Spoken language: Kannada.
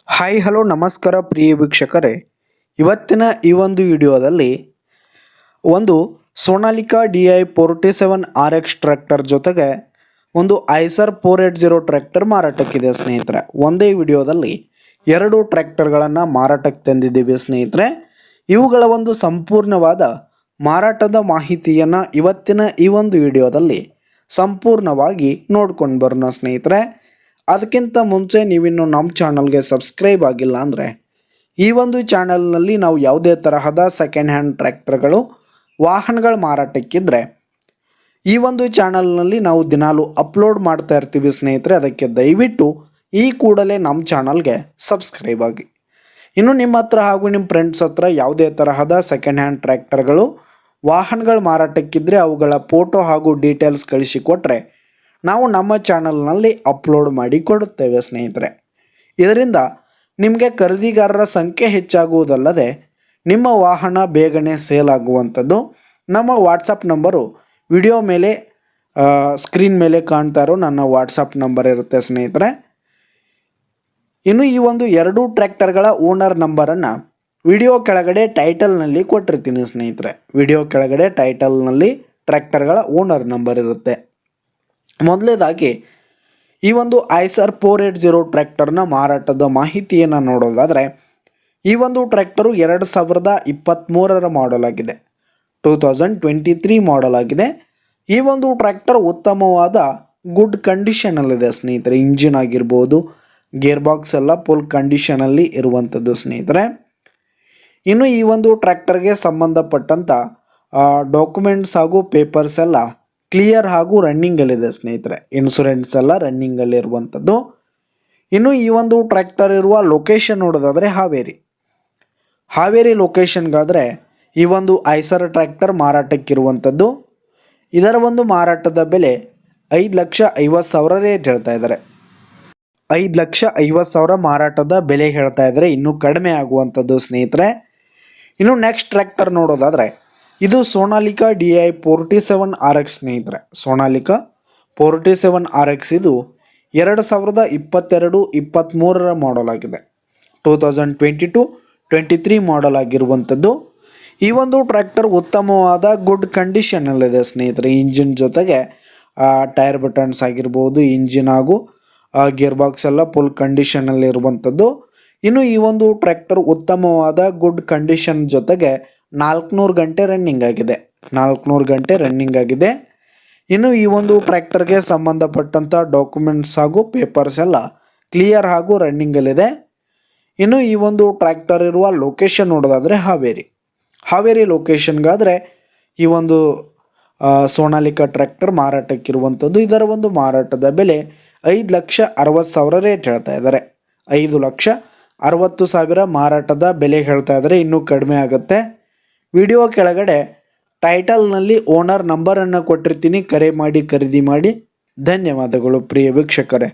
ಹಾಯ್ ಹಲೋ ನಮಸ್ಕಾರ ಪ್ರಿಯ ವೀಕ್ಷಕರೇ, ಇವತ್ತಿನ ಈ ಒಂದು ವಿಡಿಯೋದಲ್ಲಿ ಒಂದು ಸೋನಾಲಿಕಾ DI 47RX ಟ್ರ್ಯಾಕ್ಟರ್ ಜೊತೆಗೆ ಒಂದು ಐಸರ್ 480 ಟ್ರ್ಯಾಕ್ಟರ್ ಮಾರಾಟಕ್ಕಿದೆ ಸ್ನೇಹಿತರೆ. ಒಂದೇ ವಿಡಿಯೋದಲ್ಲಿ ಎರಡು ಟ್ರ್ಯಾಕ್ಟರ್ಗಳನ್ನು ಮಾರಾಟಕ್ಕೆ ತಂದಿದ್ದೀವಿ ಸ್ನೇಹಿತರೆ. ಇವುಗಳ ಒಂದು ಸಂಪೂರ್ಣವಾದ ಮಾರಾಟದ ಮಾಹಿತಿಯನ್ನು ಇವತ್ತಿನ ಈ ಒಂದು ವಿಡಿಯೋದಲ್ಲಿ ಸಂಪೂರ್ಣವಾಗಿ ನೋಡ್ಕೊಂಡು ಬರೋಣ ಸ್ನೇಹಿತರೆ. ಅದಕ್ಕಿಂತ ಮುಂಚೆ ನೀವಿನ್ನು ನಮ್ಮ ಚಾನಲ್ಗೆ ಸಬ್ಸ್ಕ್ರೈಬ್ ಆಗಿಲ್ಲ ಅಂದರೆ ಈ ಒಂದು ಚಾನಲ್ನಲ್ಲಿ ನಾವು ಯಾವುದೇ ತರಹದ ಸೆಕೆಂಡ್ ಹ್ಯಾಂಡ್ ಟ್ರ್ಯಾಕ್ಟರ್ಗಳು ವಾಹನಗಳ ಮಾರಾಟಕ್ಕಿದ್ರೆ ಈ ಒಂದು ಚಾನಲ್ನಲ್ಲಿ ನಾವು ದಿನಾಲು ಅಪ್ಲೋಡ್ ಮಾಡ್ತಾ ಇರ್ತೀವಿ ಸ್ನೇಹಿತರೆ. ಅದಕ್ಕೆ ದಯವಿಟ್ಟು ಈ ಕೂಡಲೇ ನಮ್ಮ ಚಾನಲ್ಗೆ ಸಬ್ಸ್ಕ್ರೈಬ್ ಆಗಿ. ಇನ್ನು ನಿಮ್ಮ ಹತ್ರ ಹಾಗೂ ನಿಮ್ಮ ಫ್ರೆಂಡ್ಸ್ ಹತ್ರ ಯಾವುದೇ ತರಹದ ಸೆಕೆಂಡ್ ಹ್ಯಾಂಡ್ ಟ್ರ್ಯಾಕ್ಟರ್ಗಳು ವಾಹನಗಳ ಮಾರಾಟಕ್ಕಿದ್ರೆ ಅವುಗಳ ಫೋಟೋ ಹಾಗೂ ಡೀಟೇಲ್ಸ್ ಕಳಿಸಿಕೊಟ್ರೆ ನಾವು ನಮ್ಮ ಚಾನಲ್ನಲ್ಲಿ ಅಪ್ಲೋಡ್ ಮಾಡಿ ಕೊಡುತ್ತೇವೆ ಸ್ನೇಹಿತರೆ. ಇದರಿಂದ ನಿಮಗೆ ಖರೀದಿಗಾರರ ಸಂಖ್ಯೆ ಹೆಚ್ಚಾಗುವುದಲ್ಲದೆ ನಿಮ್ಮ ವಾಹನ ಬೇಗನೆ ಸೇಲ್ ಆಗುವಂಥದ್ದು. ನಮ್ಮ ವಾಟ್ಸಪ್ ನಂಬರು ವಿಡಿಯೋ ಮೇಲೆ ಸ್ಕ್ರೀನ್ ಮೇಲೆ ಕಾಣ್ತಾ ಇರೋ ನನ್ನ ವಾಟ್ಸಪ್ ನಂಬರ್ ಇರುತ್ತೆ ಸ್ನೇಹಿತರೆ. ಇನ್ನು ಈ ಒಂದು ಎರಡು ಟ್ರ್ಯಾಕ್ಟರ್ಗಳ ಓನರ್ ನಂಬರನ್ನು ವಿಡಿಯೋ ಕೆಳಗಡೆ ಟೈಟಲ್ನಲ್ಲಿ ಕೊಟ್ಟಿರ್ತೀನಿ ಸ್ನೇಹಿತರೆ. ವಿಡಿಯೋ ಕೆಳಗಡೆ ಟೈಟಲ್ನಲ್ಲಿ ಟ್ರ್ಯಾಕ್ಟರ್ಗಳ ಓನರ್ ನಂಬರ್ ಇರುತ್ತೆ. ಮೊದಲನೇದಾಗಿ ಈ ಒಂದು ಐಸರ್ 480 ಟ್ರ್ಯಾಕ್ಟರ್ನ ಮಾರಾಟದ ಮಾಹಿತಿಯನ್ನು ನೋಡೋದಾದರೆ, ಈ ಒಂದು ಟ್ರ್ಯಾಕ್ಟರು 2023 ಮಾಡಲ್ ಆಗಿದೆ. 2023 ಮಾಡಲ್ ಆಗಿದೆ. ಈ ಒಂದು ಟ್ರ್ಯಾಕ್ಟರ್ ಉತ್ತಮವಾದ ಗುಡ್ ಕಂಡೀಷನಲ್ಲಿದೆ ಸ್ನೇಹಿತರೆ. ಇಂಜಿನ್ ಆಗಿರ್ಬೋದು, ಗೇರ್ ಬಾಕ್ಸ್ ಎಲ್ಲ ಫುಲ್ ಕಂಡೀಷನಲ್ಲಿ ಇರುವಂಥದ್ದು ಸ್ನೇಹಿತರೆ. ಇನ್ನು ಈ ಒಂದು ಟ್ರ್ಯಾಕ್ಟರ್ಗೆ ಸಂಬಂಧಪಟ್ಟಂಥ ಡಾಕ್ಯುಮೆಂಟ್ಸ್ ಹಾಗೂ ಪೇಪರ್ಸ್ ಎಲ್ಲ ಕ್ಲಿಯರ್ ಹಾಗೂ ರನ್ನಿಂಗಲ್ಲಿದೆ ಸ್ನೇಹಿತರೆ. ಇನ್ಶೂರೆನ್ಸ್ ಎಲ್ಲ ರನ್ನಿಂಗಲ್ಲಿ ಇರುವಂಥದ್ದು. ಇನ್ನು ಈ ಒಂದು ಟ್ರ್ಯಾಕ್ಟರ್ ಇರುವ ಲೊಕೇಶನ್ ನೋಡೋದಾದರೆ ಹಾವೇರಿ ಲೊಕೇಶನ್ಗಾದರೆ ಈ ಒಂದು ಐಸರ್ ಟ್ರ್ಯಾಕ್ಟರ್ ಮಾರಾಟಕ್ಕಿರುವಂಥದ್ದು. ಇದರ ಒಂದು ಮಾರಾಟದ ಬೆಲೆ 5,50,000 ರೇಟ್ ಹೇಳ್ತಾ ಇದ್ದಾರೆ. 5,50,000 ಮಾರಾಟದ ಬೆಲೆ ಹೇಳ್ತಾ ಇದ್ದಾರೆ. ಇನ್ನೂ ಕಡಿಮೆ ಆಗುವಂಥದ್ದು ಸ್ನೇಹಿತರೆ. ಇನ್ನು ನೆಕ್ಸ್ಟ್ ಟ್ರ್ಯಾಕ್ಟರ್ ನೋಡೋದಾದರೆ ಇದು ಸೋನಾಲಿಕಾ DI 47RX ಸ್ನೇಹಿತರೆ. ಸೋನಾಲಿಕಾ 47RX ಇದು 2022-23 ಮಾಡಲ್ ಆಗಿದೆ. 2022-23 ಮಾಡಲ್ ಆಗಿರುವಂಥದ್ದು. ಈ ಒಂದು ಟ್ರ್ಯಾಕ್ಟರ್ ಉತ್ತಮವಾದ ಗುಡ್ ಕಂಡೀಷನಲ್ಲಿದೆ ಸ್ನೇಹಿತರೆ. ಇಂಜಿನ್ ಜೊತೆಗೆ ಟೈರ್ ಬಟನ್ಸ್ ಆಗಿರ್ಬೋದು, ಇಂಜಿನ್ ಹಾಗೂ ಗೇರ್ ಬಾಕ್ಸ್ ಎಲ್ಲ ಫುಲ್ ಕಂಡೀಷನಲ್ಲಿ ಇರುವಂಥದ್ದು. ಇನ್ನು ಈ ಒಂದು ಟ್ರ್ಯಾಕ್ಟರ್ ಉತ್ತಮವಾದ ಗುಡ್ ಕಂಡೀಷನ್ ಜೊತೆಗೆ 400 ಗಂಟೆ ರನ್ನಿಂಗ್ ಆಗಿದೆ. 400 ಗಂಟೆ ರನ್ನಿಂಗ್ ಆಗಿದೆ. ಇನ್ನು ಈ ಒಂದು ಟ್ರ್ಯಾಕ್ಟರ್ಗೆ ಸಂಬಂಧಪಟ್ಟಂಥ ಡಾಕ್ಯುಮೆಂಟ್ಸ್ ಹಾಗೂ ಪೇಪರ್ಸ್ ಎಲ್ಲ ಕ್ಲಿಯರ್ ಹಾಗೂ ರನ್ನಿಂಗಲ್ಲಿದೆ. ಇನ್ನು ಈ ಒಂದು ಟ್ರ್ಯಾಕ್ಟರ್ ಇರುವ ಲೊಕೇಶನ್ ನೋಡೋದಾದರೆ ಹಾವೇರಿ ಲೊಕೇಶನ್ಗಾದರೆ ಈ ಒಂದು ಸೋನಾಲಿಕಾ ಟ್ರ್ಯಾಕ್ಟರ್ ಮಾರಾಟಕ್ಕಿರುವಂಥದ್ದು. ಇದರ ಒಂದು ಮಾರಾಟದ ಬೆಲೆ 5,60,000 ರೇಟ್ ಹೇಳ್ತಾ ಇದ್ದಾರೆ. 5,60,000 ಮಾರಾಟದ ಬೆಲೆ ಹೇಳ್ತಾ ಇದ್ದಾರೆ. ಇನ್ನೂ ಕಡಿಮೆ ಆಗುತ್ತೆ. ವಿಡಿಯೋ ಕೆಳಗಡೆ ಟೈಟಲ್ನಲ್ಲಿ ಓನರ್ ನಂಬರನ್ನು ಕೊಟ್ಟಿರ್ತೀನಿ. ಕರೆ ಮಾಡಿ ಖರೀದಿ ಮಾಡಿ. ಧನ್ಯವಾದಗಳು ಪ್ರಿಯ ವೀಕ್ಷಕರೇ.